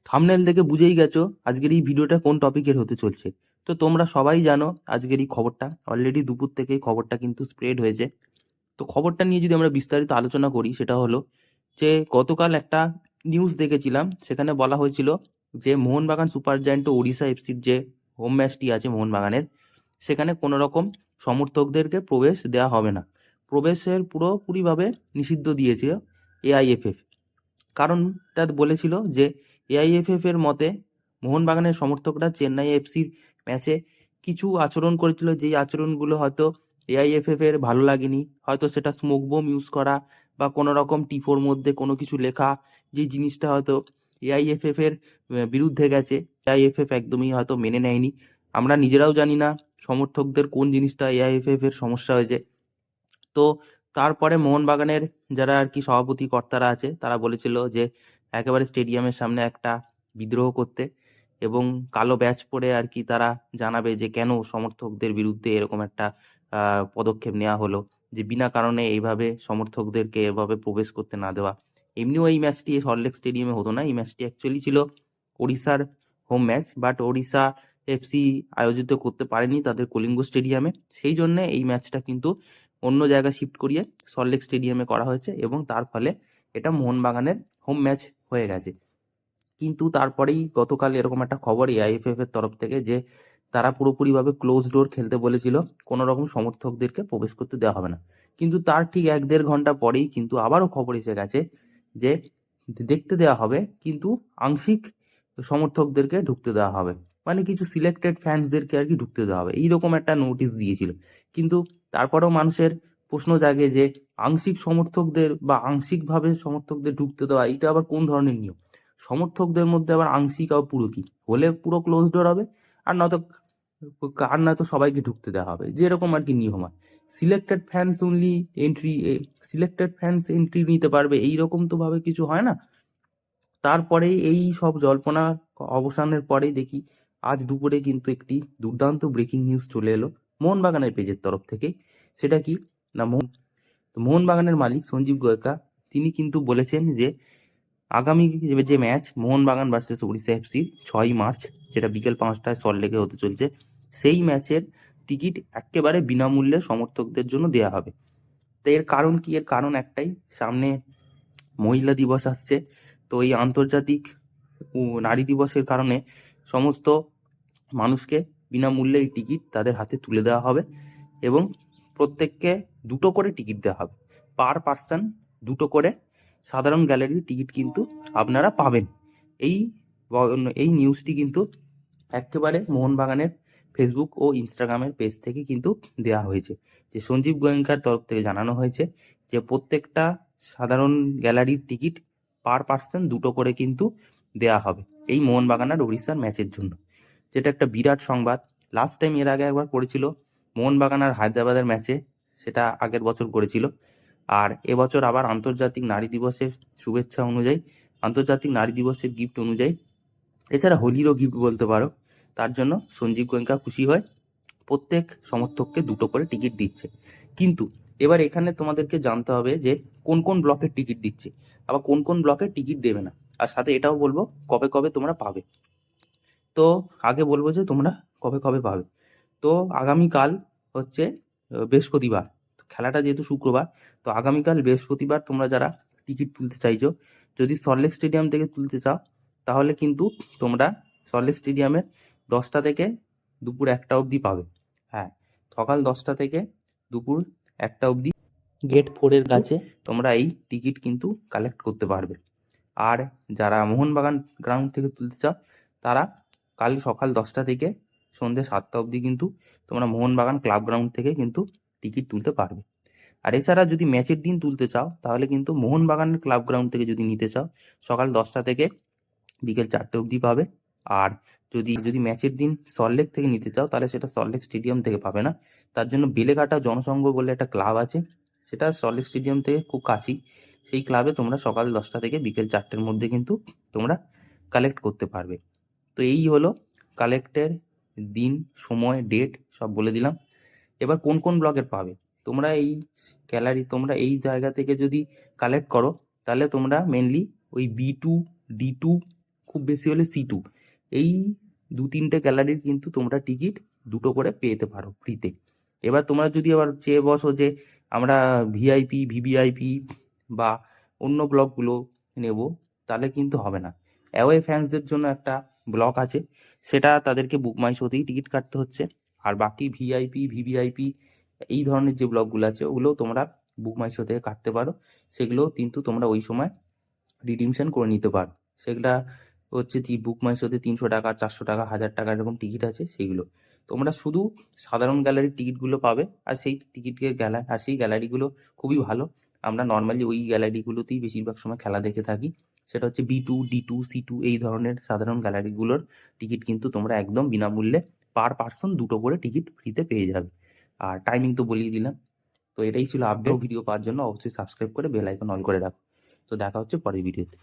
Thumbnail দেখে বুঝেই গেছো আজকের এই ভিডিওটা কোন টপিকের হতে চলছে। তো তোমরা সবাই জানো আজকের এই খবরটা অলরেডি দুপুর থেকেই খবরটা কিন্তু স্প্রেড হয়েছে। তো খবরটা নিয়ে যদি আমরা বিস্তারিত আলোচনা করি সেটা হলো যে গতকাল একটা নিউজ দেখেছিলাম, সেখানে বলা হয়েছিল যে মোহনবাগান সুপার জায়ান্ট ও ওড়িশা এফসির যে হোম ম্যাচটি আছে মোহনবাগানের, সেখানে কোনো রকম সমর্থকদেরকে প্রবেশ দেওয়া হবে না। প্রবেশের পুরোপুরিভাবে নিষিদ্ধ দিয়েছে এআইএফএফ। কারণটা বলেছিল যে এআইএফএফ এর মতে মোহনবাগানের সমর্থকরা চেন্নাই এফসির ম্যাচে কিছু আচরণ করেছিল, যেই আচরণগুলো হয়তো এআইএফএফ এর ভালো লাগেনি। হয়তো সেটা স্মোক বোম ইউজ করা বা কোনো রকম টিফোর মধ্যে কোনো কিছু লেখা, যে জিনিসটা হয়তো এআইএফএফ এর বিরুদ্ধে গেছে, এআইএফএফ একদমই হয়তো মেনে নেয়নি। আমরা নিজেরাও জানি না সমর্থকদের কোন জিনিসটা এআইএফএফ এর সমস্যা হয়েছে। তো তারপরে মোহনবাগানের যারা আর কি সভাপতি কর্তারা আছে তারা বলেছিল যে একেবারে স্টেডিয়ামের সামনে একটা বিদ্রোহ করতে এবং কালো ব্যাচ পরে আর কি তারা জানাবে যে কেন সমর্থকদের বিরুদ্ধে এরকম একটা পদক্ষেপ নেওয়া হলো, যে বিনা কারণে এইভাবে সমর্থকদেরকে এভাবে প্রবেশ করতে না দেওয়া। এমনিও এই ম্যাচটি সল্টলেক স্টেডিয়ামে হতো না, এই ম্যাচটি অ্যাকচুয়ালি ছিল ওড়িশার home match, but Odisha FC আয়োজিত করতে পারেনি তাদের কলিঙ্গ স্টেডিয়ামে। সেই জন্য এই ম্যাচটা কিন্তু অন্য জায়গায় শিফট করিয়ে সল্টলেক স্টেডিয়ামে করা হয়েছে এবং তার ফলে এটা মোহনবাগানের হোম ম্যাচ হয়ে গেছে। কিন্তু তারপরেই গতকাল এরকম একটা খবর এআইএফএফ এর তরফ থেকে যে তারা পুরোপুরিভাবে ক্লোজ ডোর খেলতে বলেছিল, কোনো রকম সমর্থকদেরকে প্রবেশ করতে দেওয়া হবে না। কিন্তু তার ঠিক 1-1.5 ঘন্টা পরেই কিন্তু আবারও খবর এসে গেছে যে দেখতে দেওয়া হবে, কিন্তু আংশিক সমর্থকদেরকে ঢুকতে দেওয়া হবে, মানে কিছু সিলেক্টেড ফ্যান্সদেরকে আর কি ঢুকতে দেওয়া হবে, এইরকম একটা নোটিশ দিয়েছিল। কিন্তু তারপরেও মানুষের প্রশ্ন জাগে যে আংশিক সমর্থকদের বা আংশিকভাবে সমর্থকদের ঢুকতে দেওয়া এটা আবার কোন ধরনের নিয়ম? সমর্থকদের মধ্যে আবার আংশিক আর পুরো কি হলে পুরো ক্লোজ ডোর হবে, আর নয়তো নয়তো সবাইকে ঢুকতে দেওয়া হবে, যেরকম আর কি নিয়ম হয়। Selected fans only entry, selected fans entry নিতে পারবে, এইরকম তো ভাবে কিছু হয় না। তারপরে এই সব জল্পনা অবসানের পরেই দেখি আজ দুপুরে কিন্তু একটি দুর্দান্ত ব্রেকিং নিউজ চলে এলো মোহনবাগানের পেজের তরফ থেকে। সেটা কি না, মোহনবাগানের মালিক সঞ্জীব গোয়েঙ্কা তিনি কিন্তু বলেছেন যে আগামী যে match Mohun Bagan versus Odisha FC 6ই মার্চ, যেটা বিকেল 5টায় সল্টলেকে হতে চলছে, সেই ম্যাচের টিকিট একেবারে বিনামূল্যে সমর্থকদের জন্য দেওয়া হবে। তো এর কারণ কি? এর কারণ একটাই, সামনে মহিলা দিবস আসছে। তো এই আন্তর্জাতিক নারী দিবসের কারণে সমস্ত মানুষকে বিনামূল্যে এই টিকিট তাদের হাতে তুলে দেওয়া হবে এবং প্রত্যেককে 2টো করে টিকিট দেওয়া হবে, পার পার্সন 2টো করে সাধারণ গ্যালারির টিকিট কিন্তু আপনারা পাবেন। এই এই নিউজটি কিন্তু একেবারে মোহনবাগানের ফেসবুক ও ইনস্টাগ্রামের পেজ থেকে কিন্তু দেওয়া হয়েছে, যে সঞ্জীব গোয়েঙ্কার তরফ থেকে জানানো হয়েছে যে প্রত্যেকটা সাধারণ গ্যালারির টিকিট পার পার্সন 2টো করে কিন্তু দেওয়া হবে এই মোহনবাগান আর উড়িষ্যার ম্যাচের জন্য, যেটা একটা বিরাট সংবাদ। লাস্ট টাইম এর আগে একবার করেছিল মোহনবাগান আর হায়দ্রাবাদের ম্যাচে, সেটা আগের বছর করেছিল। আর এবছর আবার আন্তর্জাতিক নারী দিবসের শুভেচ্ছা অনুযায়ী, আন্তর্জাতিক নারী দিবসের গিফট অনুযায়ী, এছাড়া হোলিরও গিফট বলতে পারো, তার জন্য সঞ্জীব গোয়েঙ্কা খুশি হয় প্রত্যেক সমর্থককে 2টো করে টিকিট দিচ্ছে। কিন্তু এবার এখানে তোমাদেরকে জানতে হবে যে কোন কোন ব্লকের টিকিট দিচ্ছে, আবার কোন কোন ব্লকের টিকিট দেবে না, আর সাথে এটাও বলবো কবে কবে তোমরা পাবে। তো আগে বলবো যে তোমরা কবে কবে পাবে। তো আগামীকাল হচ্ছে বৃহস্পতিবার, খেলাটা যেহেতু শুক্রবার, তো আগামীকাল বৃহস্পতিবার তোমরা যারা টিকিট তুলতে চাইছো, যদি সল্টলেক স্টেডিয়াম থেকে তুলতে চাও, তাহলে কিন্তু তোমরা সল্টলেক স্টেডিয়ামের 10টা থেকে দুপুর 1টা অবধি পাবে। হ্যাঁ, সকাল 10টা থেকে দুপুর 1টা অবধি গেট 4-এর কাছে তোমরা এই টিকিট কিন্তু কালেক্ট করতে পারবে। আর যারা মোহনবাগান গ্রাউন্ড থেকে তুলতে চাও, তারা কাল সকাল 10টা থেকে সন্ধ্যে 7টা অবধি কিন্তু তোমরা মোহনবাগান ক্লাব গ্রাউন্ড থেকে কিন্তু টিকিট তুলতে পারবে। আর এছাড়া যদি ম্যাচের দিন তুলতে চাও, তাহলে কিন্তু মোহনবাগানের ক্লাব গ্রাউন্ড থেকে যদি নিতে চাও, সকাল 10টা থেকে বিকেল 4টে অবধি পাবে। আর যদি যদি ম্যাচের দিন সল্টলেক থেকে নিতে চাও, তাহলে সেটা সল্টলেক স্টেডিয়াম থেকে পাবে না। তার জন্য বেলেঘাটা জনসংঘ বলে একটা ক্লাব আছে, সেটা সল্টলেক স্টেডিয়াম থেকে খুব কাছেই। সেই ক্লাবে তোমরা সকাল 10টা থেকে বিকেল 4টের মধ্যে কিন্তু তোমরা কালেক্ট করতে পারবে। তো এই হলো কালেক্টের দিন, সময়, ডেট সব বলে দিলাম। এবার কোন কোন ব্লকের পাবে তোমরা এই গ্যালারি, তোমরা এই জায়গা থেকে যদি কালেক্ট করো, তাহলে তোমরা মেনলি ওই B2, D2, খুব বেশি হলে C2, এই 2-3টে গ্যালারির কিন্তু তোমরা টিকিট 2টো করে পেতে পারো ফ্রিতে। এবার তোমরা যদি আবার চেয়ে বসো যে আমরা ভিআইপি, ভিভিআইপি বা অন্য ব্লকগুলো নেব, তাহলে কিন্তু হবে না। অ্যাওয়ে ফ্যান্সদের জন্য একটা ব্লক আছে, সেটা তাদেরকে বুক মাই শোতেই টিকিট কাটতে হচ্ছে। আর বাকি ভিআইপি, ভিভিআইপি এই ধরনের যে ব্লকগুলো আছে ওগুলোও তোমরা বুক মাই শো থেকে কাটতে পারো। সেগুলো কিন্তু তোমরা ওই সময় রিডিমশন করে নিতে পারো। সেগুলা হচ্ছে বুক মাই শোতে 300 টাকা, 400 টাকা, 1000 টাকা এরকম টিকিট আছে, সেইগুলো তোমরা শুধু সাধারণ গ্যালারির টিকিটগুলো পাবে। আর সেই টিকিটের আর সেই গ্যালারিগুলো খুবই ভালো। আমরা নর্মালি ওই গ্যালারিগুলোতেই বেশিরভাগ সময় খেলা দেখে থাকি। সেটা হচ্ছে B2, D2, C2 এই ধরনের সাধারণ গ্যালারিগুলোর টিকিট কিন্তু তোমরা একদম বিনামূল্যে পার পার্সন 2টো করে টিকিট ফ্রিতে পেয়ে যাবে। আর টাইমিং তো বলিয়ে দিলাম। তো এটাই ছিল আপডেট। ভিডিও পাওয়ার জন্য অবশ্যই সাবস্ক্রাইব করে বেল আইকন অল করে রাখো। তো দেখা হচ্ছে পরের ভিডিওতে।